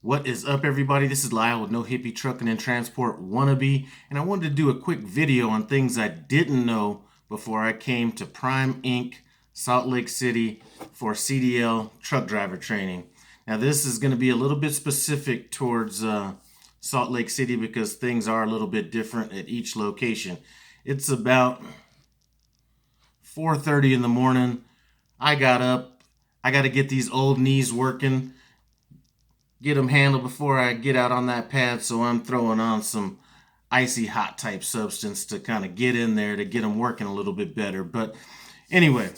What is up, everybody? This is Lyle with No Hippie Trucking and Transport Wannabe, and I wanted to do a quick video on things I didn't know before I came to Prime Inc. Salt Lake City for CDL truck driver training. Now, this is going to be a little bit specific towards Salt Lake City because things are a little bit different at each location. It's about 4:30 in the morning. I got up. I got to get these old knees working, get them handled before I get out on that pad. So I'm throwing on some icy hot type substance to kind of get in there to get them working a little bit better. But anyway,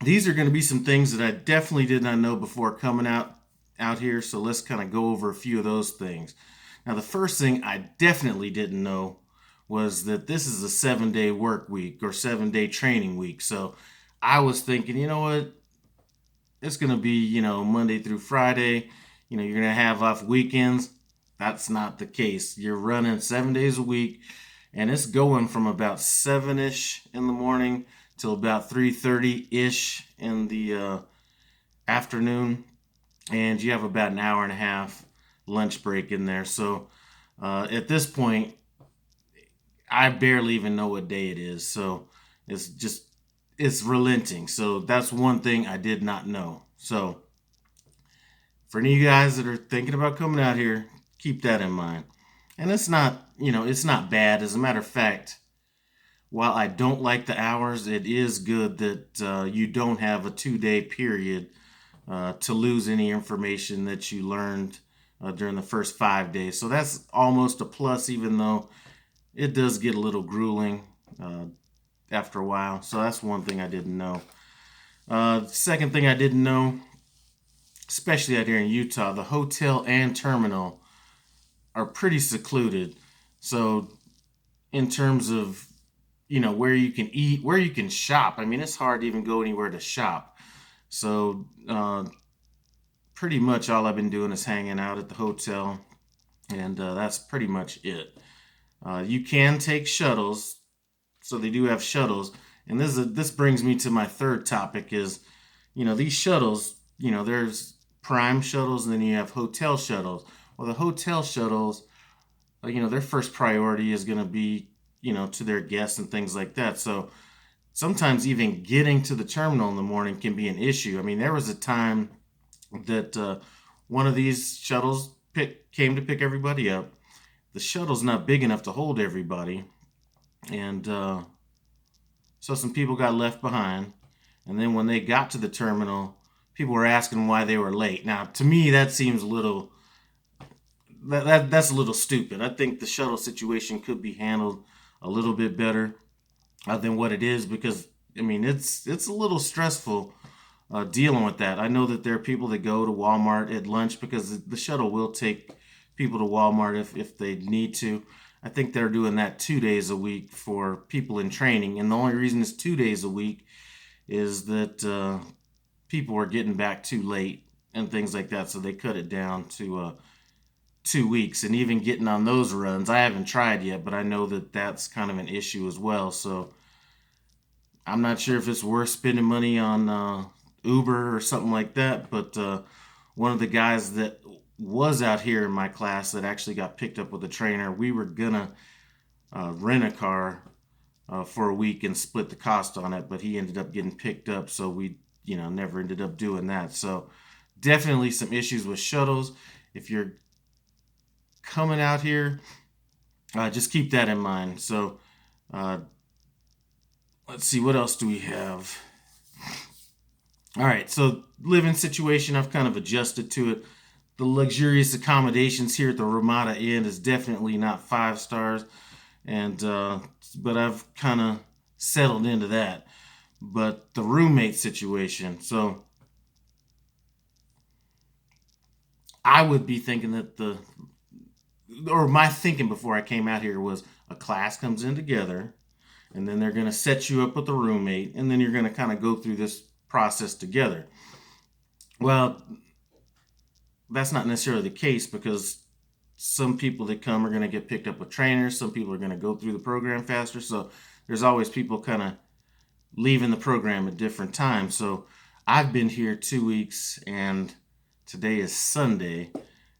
these are going to be some things that I definitely did not know before coming out here. So let's kind of go over a few of those things. Now, the first thing I definitely didn't know was that this is a 7-day work week or 7-day training week. So I was thinking, you know what? It's going to be, Monday through Friday. You're going to have off weekends. That's not the case. You're running 7 days a week, and it's going from about 7-ish in the morning till about 3:30-ish in the afternoon. And you have about an hour and a half lunch break in there. So at this point, I barely even know what day it is. So it's relenting. So that's one thing I did not know. So for any of you guys that are thinking about coming out here, keep that in mind. And it's not bad. As a matter of fact, while I don't like the hours, it is good that you don't have a 2-day period to lose any information that you learned during the first 5 days. So that's almost a plus, even though it does get a little grueling after a while. So that's one thing I didn't know. Second thing I didn't know, especially out here in Utah, the hotel and terminal are pretty secluded. So in terms of, where you can eat, where you can shop, I mean, it's hard to even go anywhere to shop. So pretty much all I've been doing is hanging out at the hotel, and that's pretty much it. You can take shuttles, so they do have shuttles, and this brings me to my third topic is, these shuttles, there's prime shuttles and then you have hotel shuttles. Well, the hotel shuttles, their first priority is going to be, to their guests and things like that. So sometimes even getting to the terminal in the morning can be an issue. I mean, there was a time that one of these shuttles came to pick everybody up. The shuttle's not big enough to hold everybody, and so some people got left behind. And then when they got to the terminal, people were asking why they were late. Now, to me, that seems a little that's a little stupid. I think the shuttle situation could be handled a little bit better than what it is, because I mean it's a little stressful dealing with that. I know that there are people that go to Walmart at lunch because the shuttle will take people to Walmart if they need to. I think they're doing that 2 days a week for people in training, and the only reason it's 2 days a week is that people are getting back too late and things like that, so they cut it down to 2 weeks. And even getting on those runs, I haven't tried yet, but I know that that's kind of an issue as well. So I'm not sure if it's worth spending money on Uber or something like that. But one of the guys that was out here in my class that actually got picked up with a trainer, we were gonna rent a car for a week and split the cost on it, but he ended up getting picked up, so we never ended up doing that. So definitely some issues with shuttles. If you're coming out here, just keep that in mind. So let's see, what else do we have? All right, so living situation, I've kind of adjusted to it. The luxurious accommodations here at the Ramada Inn is definitely not 5 stars, and but I've kind of settled into that. But the roommate situation, so I would be thinking that my thinking before I came out here was a class comes in together, and then they're going to set you up with a roommate, and then you're going to kind of go through this process together. Well, that's not necessarily the case, because some people that come are going to get picked up with trainers. Some people are going to go through the program faster. So there's always people kind of leaving the program at different times. So I've been here 2 weeks, and today is Sunday,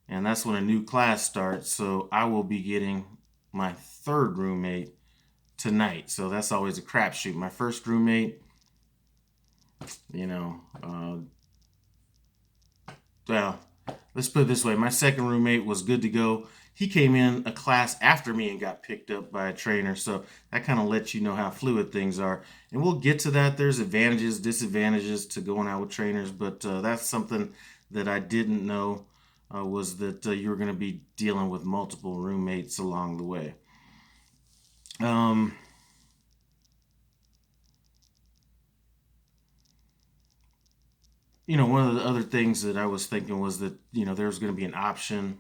and that's when a new class starts. So I will be getting my third roommate tonight. So that's always a crapshoot. My first roommate, you know, well, let's put it this way. My second roommate was good to go. He came in a class after me and got picked up by a trainer. So that kind of lets you know how fluid things are. And we'll get to that. There's advantages, disadvantages to going out with trainers. But that's something that I didn't know was that you were going to be dealing with multiple roommates along the way. Um, One of the other things that I was thinking was that, there was going to be an option.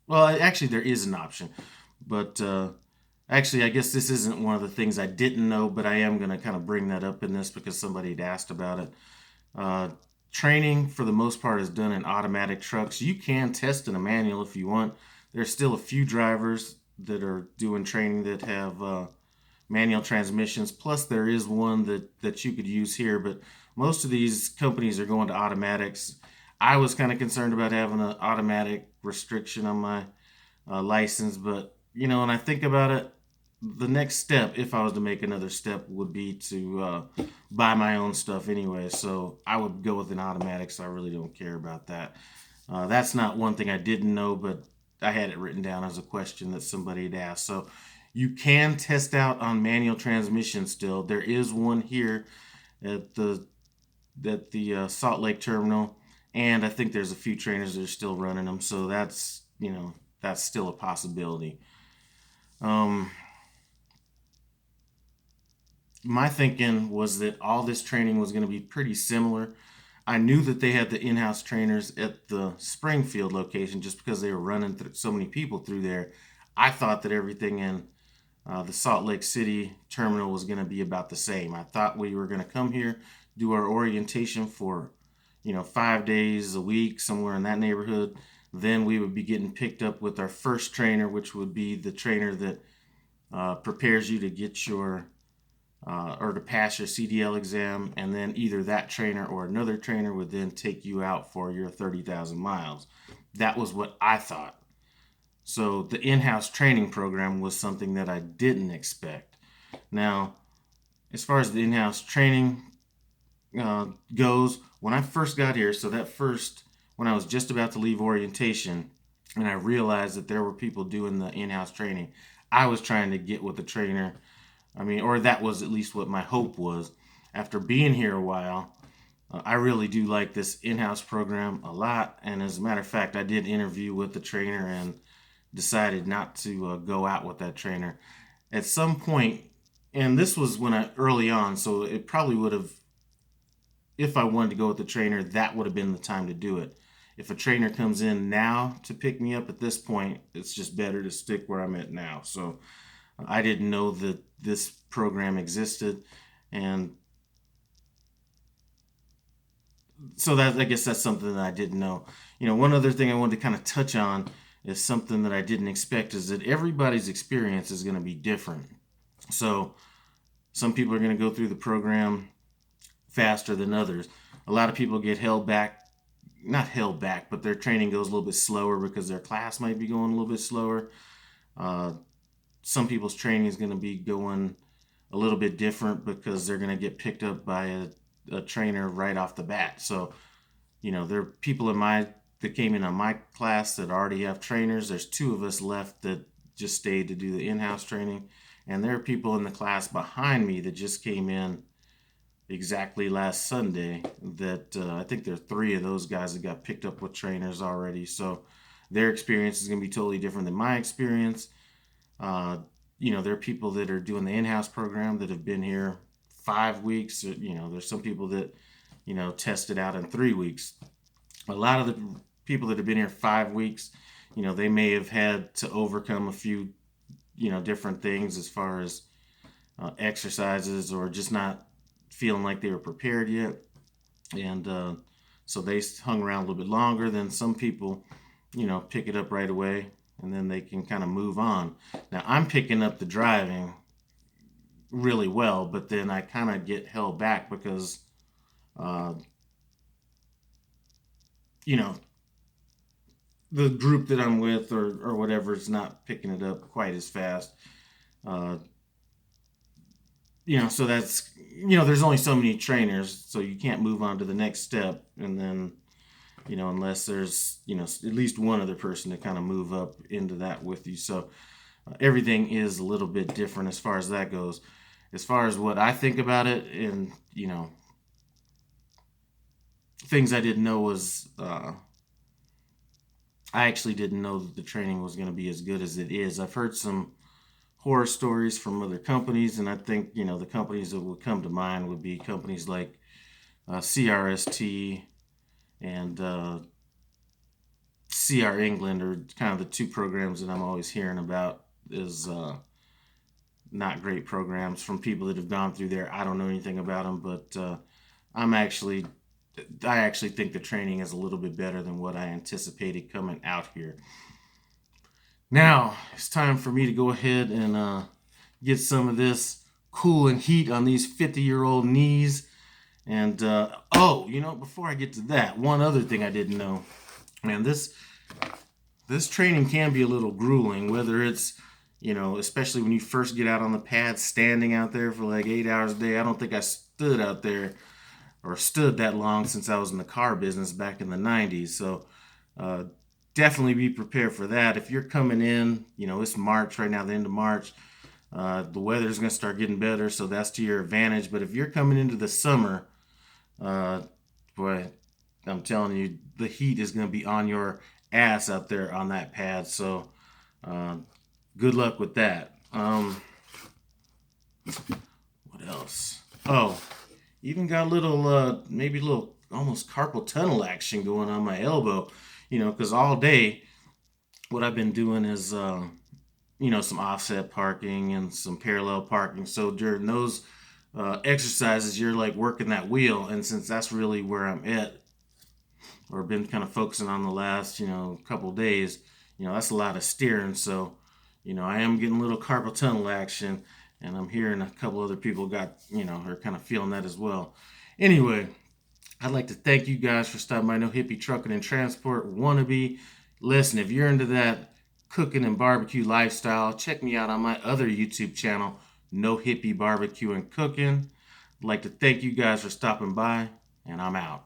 Well, actually, there is an option. But actually, I guess this isn't one of the things I didn't know, but I am going to kind of bring that up in this because somebody had asked about it. Uh, Training, for the most part, is done in automatic trucks. You can test in a manual if you want. There's still a few drivers that are doing training that have manual transmissions. Plus, there is one that you could use here, but most of these companies are going to automatics. I was kind of concerned about having an automatic restriction on my license, but when I think about it, the next step, if I was to make another step, would be to buy my own stuff anyway. So I would go with an automatic. So I really don't care about that. That's not one thing I didn't know, but I had it written down as a question that somebody had asked. So you can test out on manual transmission still. There is one here at the Salt Lake terminal, and I think there's a few trainers that are still running them. So that's still a possibility. Um, my thinking was that all this training was going to be pretty similar. I knew that they had the in-house trainers at the Springfield location just because they were running so many people through there. I thought that everything in the Salt Lake City terminal was going to be about the same. I thought we were going to come here, do our orientation for, 5 days a week, somewhere in that neighborhood. Then we would be getting picked up with our first trainer, which would be the trainer that prepares you to get your or to pass your CDL exam, and then either that trainer or another trainer would then take you out for your 30,000 miles. That was what I thought. So the in-house training program was something that I didn't expect. Now, as far as the in-house training goes, when I first got here, when I was just about to leave orientation, and I realized that there were people doing the in-house training, I was trying to get with the trainer. Or that was at least what my hope was. After being here a while, I really do like this in-house program a lot. And as a matter of fact, I did interview with the trainer and decided not to go out with that trainer. At some point, and this was early on, so it probably would have, if I wanted to go with the trainer, that would have been the time to do it. If a trainer comes in now to pick me up at this point, it's just better to stick where I'm at now. So I didn't know that this program existed, and so I guess that's something that I didn't know. One other thing I wanted to kind of touch on is something that I didn't expect is that everybody's experience is going to be different. So some people are going to go through the program faster than others. A lot of people get not held back, but their training goes a little bit slower because their class might be going a little bit slower. Some people's training is going to be going a little bit different because they're going to get picked up by a trainer right off the bat. So, there are people that came in on my class that already have trainers. There's two of us left that just stayed to do the in-house training. And there are people in the class behind me that just came in exactly last Sunday that I think there are three of those guys that got picked up with trainers already. So their experience is going to be totally different than my experience. There are people that are doing the in-house program that have been here 5 weeks. There's some people that, tested out in 3 weeks. A lot of the people that have been here 5 weeks, they may have had to overcome a few, different things as far as exercises or just not feeling like they were prepared yet. And so they hung around a little bit longer than some people, pick it up right away and then they can kind of move on. Now I'm picking up the driving really well, but then I kind of get held back because, uh, the group that I'm with or whatever is not picking it up quite as fast. Uh, so that's, there's only so many trainers, so you can't move on to the next step, and then, unless there's, at least one other person to kind of move up into that with you. So everything is a little bit different as far as that goes. As far as what I think about it, and, things I didn't know was, I actually didn't know that the training was going to be as good as it is. I've heard some horror stories from other companies, and I think, the companies that would come to mind would be companies like CRST and CR England, are kind of the two programs that I'm always hearing about is not great programs from people that have gone through there. I don't know anything about them, but I'm actually I actually think the training is a little bit better than what I anticipated coming out here. Now it's time for me to go ahead and get some of this cooling heat on these 50-year-old knees. And before I get to that, one other thing I didn't know, man, this training can be a little grueling, whether it's, especially when you first get out on the pad, standing out there for like 8 hours a day. I don't think I stood out there or stood that long since I was in the car business back in the 90s. So uh, definitely be prepared for that. If you're coming in, it's March right now, the end of March. The weather's going to start getting better, so that's to your advantage. But if you're coming into the summer, uh, boy, I'm telling you, the heat is going to be on your ass out there on that pad. So uh, good luck with that. What else? Oh, even got a little, maybe a little almost carpal tunnel action going on my elbow. Because all day, what I've been doing is, some offset parking and some parallel parking. So during those exercises, you're like working that wheel. And since that's really where I'm at, or been kind of focusing on the last, couple days, that's a lot of steering. So, I am getting a little carpal tunnel action, and I'm hearing a couple other people got, are kind of feeling that as well. Anyway, I'd like to thank you guys for stopping by No Hippie Trucking and Transport Wannabe. Listen, if you're into that cooking and barbecue lifestyle, check me out on my other YouTube channel, No Hippie Barbecue and Cooking. I'd like to thank you guys for stopping by, and I'm out.